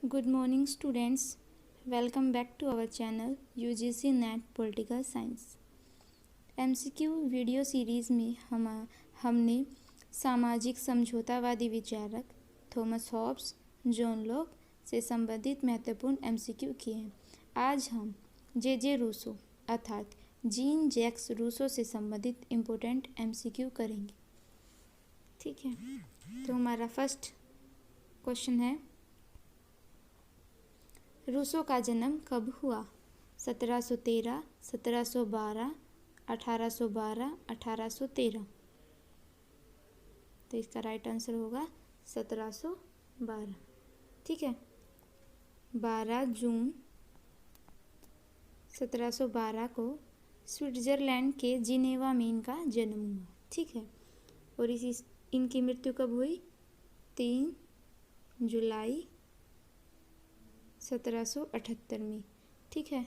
Good morning students. Welcome back to our channel UGC NET Political Science. MCQ video series में हमने सामाजिक समझौतावादी विचारक Thomas Hobbes, John lock से संबंधित महत्वपूर्ण MCQ किए हैं। आज हम जे रूसो अर्थात जीन जैक्स रूसो से संबंधित इम्पोर्टेंट MCQ करेंगे। ठीक है, तो हमारा फर्स्ट क्वेश्चन है, रूसो का जन्म कब हुआ? 1713, 1712, 1812, 1813। तो इसका राइट आंसर होगा 1712। ठीक है, 12 जून 1712 को स्विट्ज़रलैंड के जिनेवा में इनका जन्म हुआ। ठीक है, और इनकी मृत्यु कब हुई? 3 जुलाई 1778 में। ठीक है,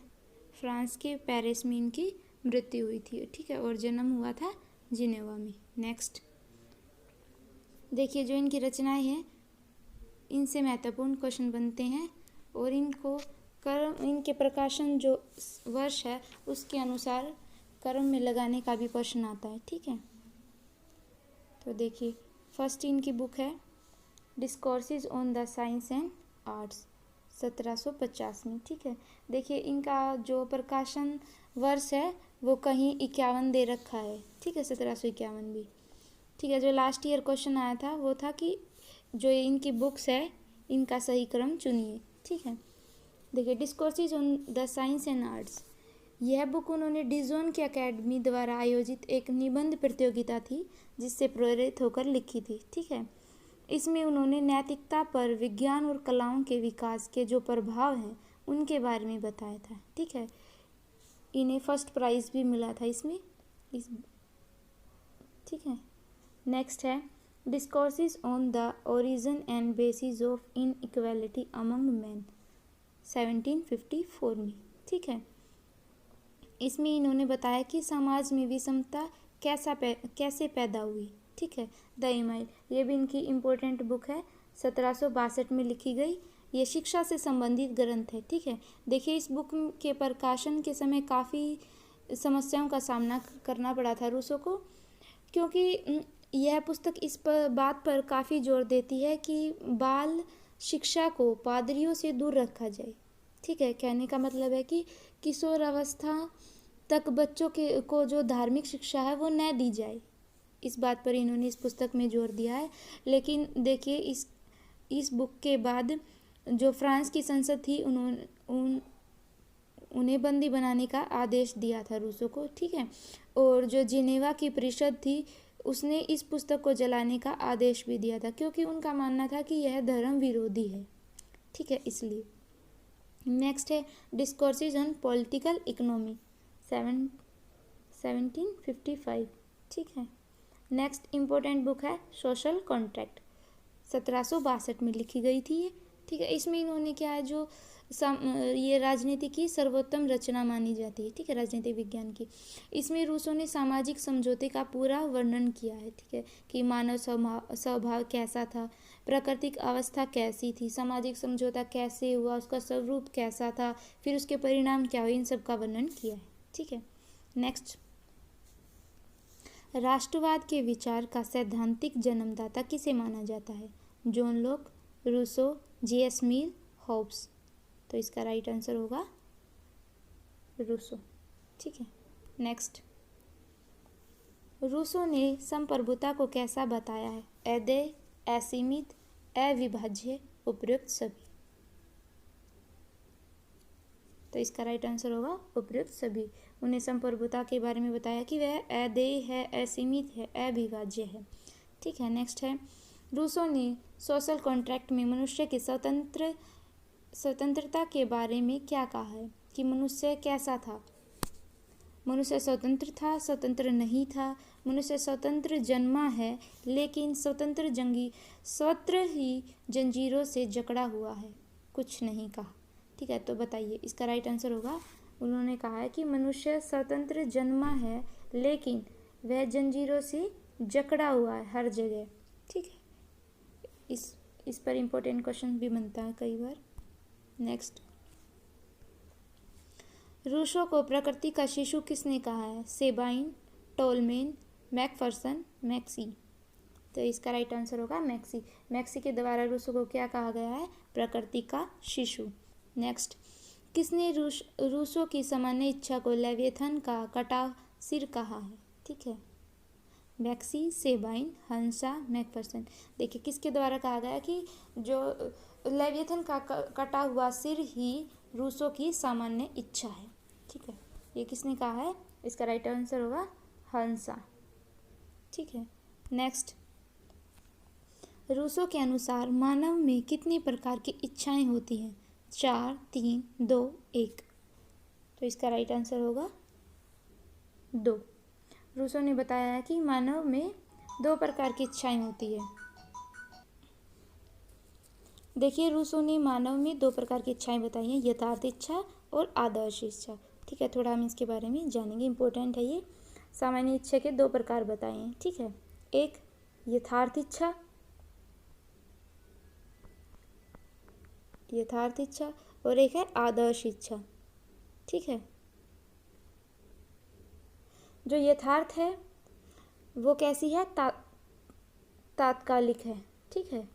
फ्रांस के पेरिस में इनकी मृत्यु हुई थी। ठीक है, और जन्म हुआ था जिनेवा में। नेक्स्ट देखिए, जो इनकी रचनाएं हैं इनसे महत्वपूर्ण क्वेश्चन बनते हैं और इनके प्रकाशन जो वर्ष है उसके अनुसार क्रम में लगाने का भी प्रश्न आता है। ठीक है, तो देखिए, फर्स्ट इनकी बुक है discourses on the science and arts 1750 में। ठीक है, देखिए इनका जो प्रकाशन वर्ष है वो कहीं 51 दे रखा है। ठीक है, 1751 भी। ठीक है, जो लास्ट ईयर क्वेश्चन आया था वो था कि जो इनकी बुक्स है इनका सही क्रम चुनिए। ठीक है, देखिए discourses on the science and arts, यह बुक उन्होंने डिजोन की अकेडमी द्वारा आयोजित एक निबंध प्रतियोगिता थी जिससे प्रेरित होकर लिखी थी। ठीक है, इसमें उन्होंने नैतिकता पर विज्ञान और कलाओं के विकास के जो प्रभाव हैं उनके बारे में बताया था। ठीक है, इन्हें फर्स्ट प्राइज़ भी मिला था इसमें ठीक है, नेक्स्ट है discourses on the origin and bases of inequality among man 1754 में। ठीक है, इसमें इन्होंने बताया कि समाज में विषमता कैसे पैदा हुई। ठीक है, द इमाइल, ये भी इनकी इम्पोर्टेंट बुक है, 1762 में लिखी गई। ये शिक्षा से संबंधित ग्रंथ है। ठीक है, देखिए इस बुक के प्रकाशन के समय काफ़ी समस्याओं का सामना करना पड़ा था रूसो को, क्योंकि यह पुस्तक इस बात पर काफ़ी जोर देती है कि बाल शिक्षा को पादरियों से दूर रखा जाए। ठीक है, कहने का मतलब है कि किशोर अवस्था तक बच्चों को जो धार्मिक शिक्षा है वो न दी जाए। इस बात पर इन्होंने इस पुस्तक में जोर दिया है। लेकिन देखिए इस बुक के बाद जो फ्रांस की संसद थी उन्हें बंदी बनाने का आदेश दिया था रूसो को। ठीक है, और जो जिनेवा की परिषद थी उसने इस पुस्तक को जलाने का आदेश भी दिया था, क्योंकि उनका मानना था कि यह धर्म विरोधी है। ठीक है, इसलिए नेक्स्ट है डिस्कोर्सेज ऑन पॉलिटिकल इकोनॉमी 1755। ठीक है, नेक्स्ट इम्पोर्टेंट बुक है सोशल कॉन्ट्रैक्ट 1762 में लिखी गई थी ये। ठीक है, इसमें इन्होंने क्या है जो ये राजनीति की सर्वोत्तम रचना मानी जाती है। ठीक है, राजनीतिक विज्ञान की। इसमें रूसो ने सामाजिक समझौते का पूरा वर्णन किया है। ठीक है, कि मानव स्वभाव कैसा था, प्राकृतिक अवस्था कैसी थी, सामाजिक समझौता कैसे हुआ, उसका स्वरूप कैसा था, फिर उसके परिणाम क्या हुए, इन सब का वर्णन किया है। ठीक है, नेक्स्ट राष्ट्रवाद के विचार का सैद्धांतिक जन्मदाता किसे माना जाता है? John Locke, Rousseau, J.S. Mill, Hobbes. तो इसका राइट आंसर होगा रूसो। ठीक है, नेक्स्ट रूसो ने संप्रभुता को कैसा बताया है? अदेय, असीमित, अविभाज्य, उपयुक्त सभी। तो इसका राइट आंसर होगा उपयुक्त सभी। उन्हें संप्रभुता के बारे में बताया कि वह अदेय है, असीमित है, अविभाज्य है। ठीक है, नेक्स्ट है रूसो ने सोशल कॉन्ट्रैक्ट में मनुष्य की स्वतंत्रता के बारे में क्या कहा है? कि मनुष्य कैसा था? मनुष्य स्वतंत्र था, स्वतंत्र नहीं था, मनुष्य स्वतंत्र जन्मा है लेकिन स्वतंत्र ही जंजीरों से जकड़ा हुआ है, कुछ नहीं कहा। ठीक है, तो बताइए इसका राइट आंसर होगा, उन्होंने कहा है कि मनुष्य स्वतंत्र जन्मा है लेकिन वह जंजीरों से जकड़ा हुआ है हर जगह। ठीक है, इस पर इम्पोर्टेंट क्वेश्चन भी बनता है कई बार। नेक्स्ट, रूसो को प्रकृति का शिशु किसने कहा है? Sabine, Tolman, McPherson, Maxey. तो इसका राइट आंसर होगा मैक्सी। मैक्सी के द्वारा रूसो को क्या कहा गया है? प्रकृति का शिशु। नेक्स्ट, किसने रूसो की सामान्य इच्छा को लेवियथन का कटा सिर कहा है? ठीक है, मैक्सी, सेबाइन, हंसा, मैकफर्सन। देखिए किसके द्वारा कहा गया कि जो लेवियथन का कटा हुआ सिर ही रूसो की सामान्य इच्छा है। ठीक है, ये किसने कहा है? इसका राइट आंसर होगा हंसा। ठीक है, नेक्स्ट, रूसो के अनुसार मानव में कितने प्रकार की इच्छाएं होती हैं? 4, 3, 2, 1। तो इसका राइट आंसर होगा 2। रूसो ने बताया है कि मानव में 2 प्रकार की इच्छाएं होती है। देखिए रूसो ने मानव में 2 प्रकार की इच्छाएं बताई हैं, यथार्थ इच्छा और आदर्श इच्छा। ठीक है, थोड़ा हम इसके बारे में जानेंगे, इंपॉर्टेंट है ये। सामान्य इच्छा के 2 प्रकार बताए हैं। ठीक है, एक यथार्थ इच्छा, और एक है आदर्श इच्छा। ठीक है, जो यथार्थ है वो कैसी है? तात्कालिक है। ठीक है,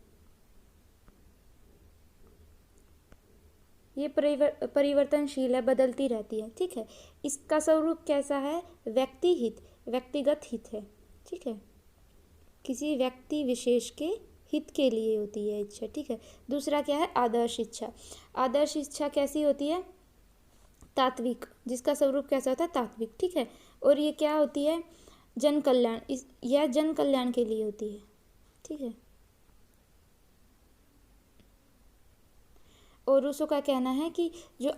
ये परिवर्तनशील है, बदलती रहती है। ठीक है, इसका स्वरूप कैसा है? व्यक्तिगत हित है। ठीक है, किसी व्यक्ति विशेष के हित के लिए होती है इच्छा। ठीक है, दूसरा क्या है? आदर्श इच्छा। आदर्श इच्छा कैसी होती है? तात्विक, जिसका स्वरूप कैसा होता है? तात्विक। ठीक है, और ये क्या होती है? जन कल्याण, यह जन कल्याण के लिए होती है। ठीक है, और रूसो का कहना है कि जो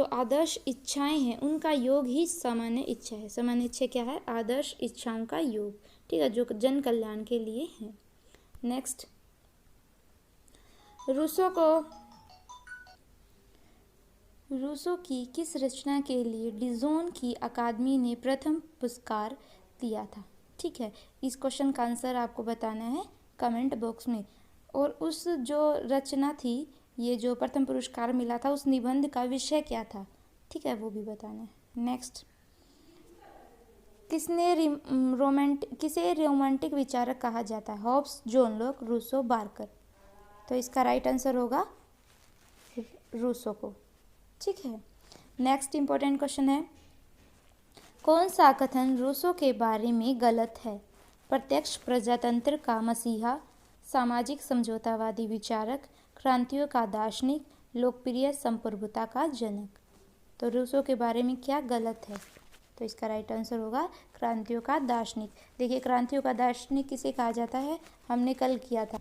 आदर्श इच्छाएं हैं उनका योग ही सामान्य इच्छा है। सामान्य इच्छा क्या है? आदर्श इच्छाओं का योग। ठीक है, जो जन कल्याण के लिए है। नेक्स्ट, रूसो की किस रचना के लिए डिजोन की अकादमी ने प्रथम पुरस्कार दिया था? ठीक है, इस क्वेश्चन का आंसर आपको बताना है कमेंट बॉक्स में। और उस जो रचना थी, ये जो प्रथम पुरस्कार मिला था, उस निबंध का विषय क्या था? ठीक है, वो भी बताना है। नेक्स्ट, किसे रोमांटिक विचारक कहा जाता है? Hobbes, John Locke, Rousseau, Barker. तो इसका राइट आंसर होगा रूसो को। ठीक है, नेक्स्ट इंपॉर्टेंट क्वेश्चन है, कौन सा कथन रूसो के बारे में गलत है? प्रत्यक्ष प्रजातंत्र का मसीहा, सामाजिक समझौतावादी विचारक, क्रांतियों का दार्शनिक, लोकप्रिय संप्रभुता का जनक। तो रूसो के बारे में क्या गलत है? तो इसका राइट आंसर होगा क्रांतियों का दार्शनिक। देखिए क्रांतियों का दार्शनिक किसे कहा जाता है? हमने कल किया था,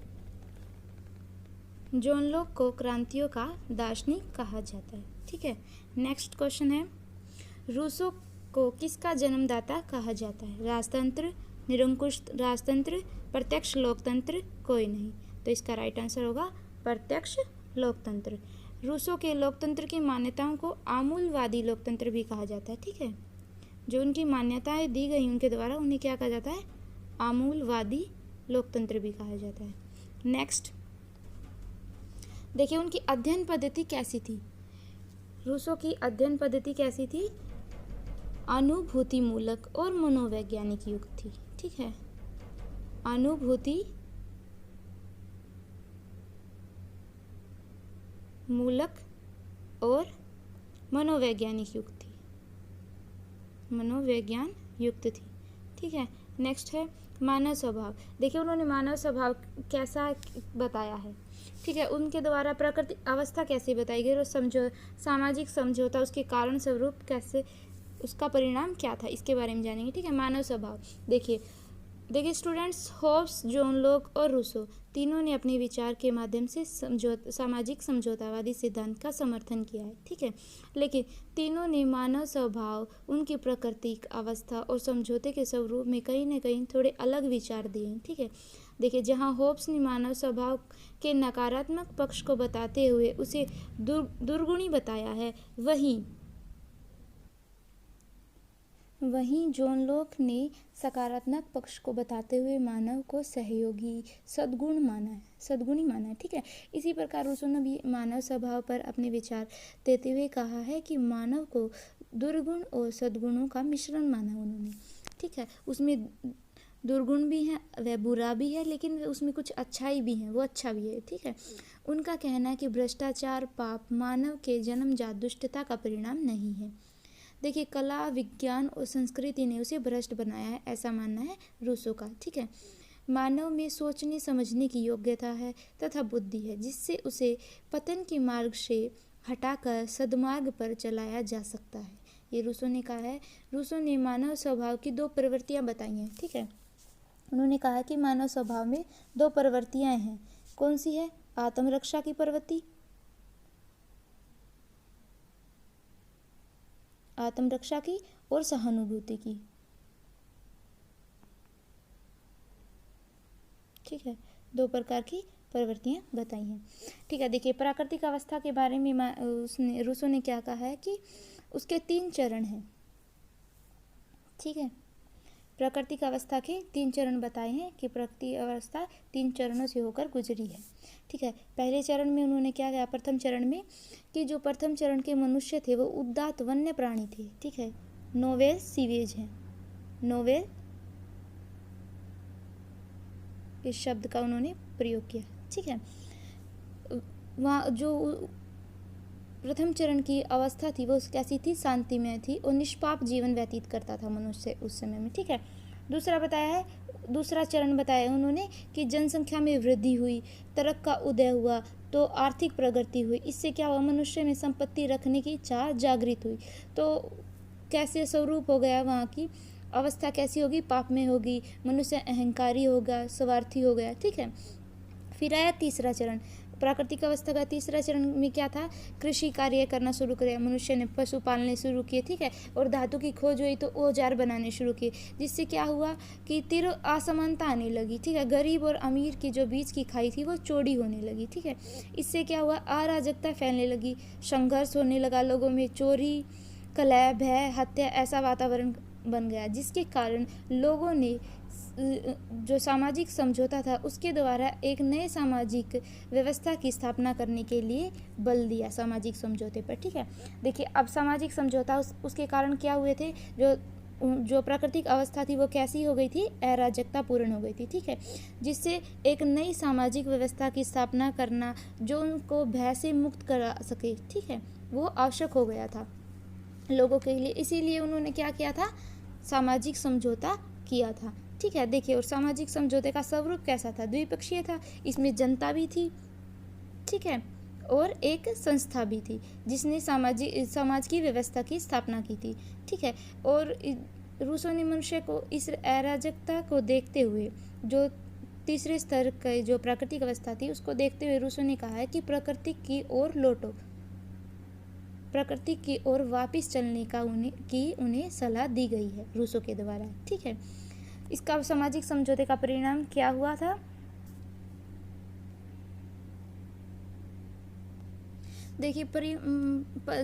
जॉन लॉक को क्रांतियों का दार्शनिक कहा जाता है। ठीक है, नेक्स्ट क्वेश्चन है, रूसो को किसका जन्मदाता कहा जाता है? राजतंत्र, निरंकुश राजतंत्र, प्रत्यक्ष लोकतंत्र, कोई नहीं। तो इसका राइट आंसर होगा प्रत्यक्ष लोकतंत्र। रूसो के लोकतंत्र की मान्यताओं को आमूलवादी लोकतंत्र भी कहा जाता है। ठीक है, जो उनकी मान्यताएं दी गई उनके द्वारा, उन्हें क्या कहा जाता है? आमूलवादी लोकतंत्र भी कहा जाता है। नेक्स्ट, देखिए उनकी अध्ययन पद्धति कैसी थी? रूसो की अध्ययन पद्धति कैसी थी? अनुभूतिमूलक और मनोवैज्ञानिक युक्त थी। ठीक है, अनुभूति मूलक और मनोवैज्ञानिक युक्त थी, मनोविज्ञान युक्त थी। ठीक है, नेक्स्ट है मानव स्वभाव। देखिए उन्होंने मानव स्वभाव कैसा बताया है? ठीक है, उनके द्वारा प्रकृति अवस्था कैसे बताई गई और सामाजिक समझौता, उसके कारण स्वरूप कैसे, उसका परिणाम क्या था, इसके बारे में जानेंगे। ठीक है, मानव स्वभाव। देखिए स्टूडेंट्स, हॉब्स, जॉन लॉक और रूसो तीनों ने अपने विचार के माध्यम से सामाजिक समझौतावादी सिद्धांत का समर्थन किया है। ठीक है, लेकिन तीनों ने मानव स्वभाव, उनकी प्राकृतिक अवस्था और समझौते के स्वरूप में कहीं न कहीं थोड़े अलग विचार दिए हैं। ठीक है, देखिए जहाँ हॉब्स ने मानव स्वभाव के नकारात्मक पक्ष को बताते हुए उसे दुर्गुणी बताया है, वहीं जॉन लॉक ने सकारात्मक पक्ष को बताते हुए मानव को सहयोगी सद्गुणी माना है। ठीक है, इसी प्रकार रूसो ने भी मानव स्वभाव पर अपने विचार देते हुए कहा है कि मानव को दुर्गुण और सद्गुणों का मिश्रण माना उन्होंने। ठीक है, उसमें दुर्गुण भी है, वह बुरा भी है, लेकिन उसमें कुछ अच्छाई भी है, वो अच्छा भी है। ठीक है, उनका कहना है कि भ्रष्टाचार पाप मानव के जन्मजात दुष्टता का परिणाम नहीं है। देखिए, कला विज्ञान और संस्कृति ने उसे भ्रष्ट बनाया है, ऐसा मानना है रूसो का। ठीक है, मानव में सोचने समझने की योग्यता है तथा बुद्धि है, जिससे उसे पतन के मार्ग से हटाकर सद्मार्ग पर चलाया जा सकता है। ये रूसो ने कहा है। रूसो ने मानव स्वभाव की 2 प्रवृत्तियां बताई हैं। ठीक है, उन्होंने कहा कि मानव स्वभाव में 2 प्रवृत्तियां हैं। कौन सी है? आत्मरक्षा की प्रवृत्ति, आत्मरक्षा की, और सहानुभूति की। ठीक है, 2 प्रकार की प्रवृत्तियां बताई हैं। ठीक है, देखिए प्राकृतिक अवस्था के बारे में रूसो ने क्या कहा है कि उसके 3 चरण हैं। ठीक है, प्राकृतिक अवस्था के 3 चरण बताए हैं कि प्राकृतिक अवस्था 3 चरणों से होकर गुजरी है। ठीक है, पहले चरण में उन्होंने क्या कहा? प्रथम चरण में कि जो प्रथम चरण के मनुष्य थे वो उदात्त वन्य प्राणी थे। ठीक है, नोवेल सीवेज है, नोवेल इस शब्द का उन्होंने प्रयोग किया। ठीक है, वहाँ जो प्रथम चरण की अवस्था थी वो कैसी थी? शांतिमय थी और निष्पाप जीवन व्यतीत करता था मनुष्य उस समय में। ठीक है, दूसरा चरण बताया उन्होंने कि जनसंख्या में वृद्धि हुई, तर्क का उदय हुआ, तो आर्थिक प्रगति हुई। इससे क्या हुआ? मनुष्य में संपत्ति रखने की चाह जागृत हुई। तो कैसे स्वरूप हो गया? वहाँ की अवस्था कैसी होगी? पाप में होगी, मनुष्य अहंकारी होगा, स्वार्थी हो गया। ठीक है, फिर आया तीसरा चरण। प्राकृतिक अवस्था का तीसरा चरण में क्या था? कृषि कार्य करना शुरू किया, मनुष्य ने पशु पालने शुरू किए। ठीक है, और धातु की खोज हुई तो औजार बनाने शुरू किए, जिससे क्या हुआ कि तीव्र असमानता आने लगी। ठीक है, गरीब और अमीर की जो बीच की खाई थी वो चौड़ी होने लगी। ठीक है, इससे क्या हुआ? अराजकता फैलने लगी, संघर्ष होने लगा, लोगों में चोरी, कलह, भय, हत्या ऐसा वातावरण बन गया, जिसके कारण लोगों ने जो सामाजिक समझौता था उसके द्वारा एक नए सामाजिक व्यवस्था की स्थापना करने के लिए बल दिया, सामाजिक समझौते पर। ठीक है, देखिए अब सामाजिक समझौता उसके कारण क्या हुए थे? जो प्राकृतिक अवस्था थी वो कैसी हो गई थी? अराजकता पूर्ण हो गई थी। ठीक है, जिससे एक नई सामाजिक व्यवस्था की स्थापना करना जो उनको भय से मुक्त करा सके, ठीक है, वो आवश्यक हो गया था लोगों के लिए। इसीलिए उन्होंने क्या किया था? सामाजिक समझौता किया था। ठीक है, देखिए और सामाजिक समझौते का स्वरूप कैसा था? द्विपक्षीय था, इसमें जनता भी थी, ठीक है, और एक संस्था भी थी जिसने समाज की व्यवस्था की स्थापना की थी। ठीक है, और रूसो ने मनुष्य को इस अराजकता को देखते हुए, जो तीसरे स्तर की जो प्राकृतिक अवस्था थी उसको देखते हुए रूसो ने कहा है कि प्रकृति की ओर लौटो, प्रकृति की ओर वापस चलने का उन्हें सलाह दी गई है रूसो के द्वारा। ठीक है, इसका सामाजिक समझौते का परिणाम क्या हुआ था? देखिए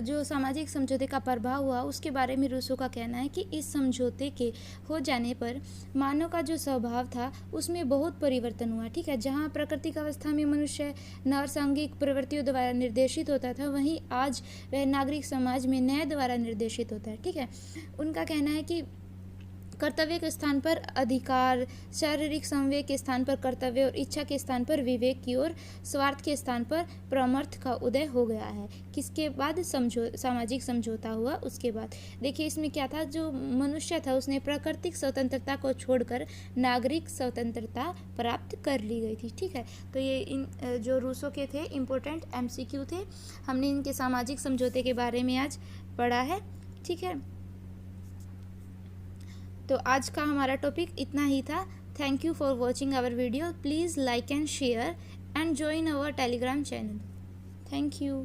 जो सामाजिक समझौते का प्रभाव हुआ उसके बारे में रूसो का कहना है कि इस समझौते के हो जाने पर मानव का जो स्वभाव था उसमें बहुत परिवर्तन हुआ। ठीक है, जहाँ प्राकृतिक अवस्था में मनुष्य नैसर्गिक प्रवृत्तियों द्वारा निर्देशित होता था, वहीं आज वह नागरिक समाज में न्याय द्वारा निर्देशित होता है। ठीक है, उनका कहना है कि कर्तव्य के स्थान पर अधिकार, शारीरिक संवेग के स्थान पर कर्तव्य और इच्छा के स्थान पर विवेक की ओर, स्वार्थ के स्थान पर परमार्थ का उदय हो गया है। किसके बाद? सामाजिक समझौता हुआ उसके बाद। देखिए इसमें क्या था? जो मनुष्य था उसने प्राकृतिक स्वतंत्रता को छोड़कर नागरिक स्वतंत्रता प्राप्त कर ली गई थी। ठीक है, तो ये जो रूसो के थे इम्पोर्टेंट MCQ थे, हमने इनके सामाजिक समझौते के बारे में आज पढ़ा है। ठीक है, तो आज का हमारा टॉपिक इतना ही था। Thank you for watching our video. Please like and share and join our Telegram channel. Thank you.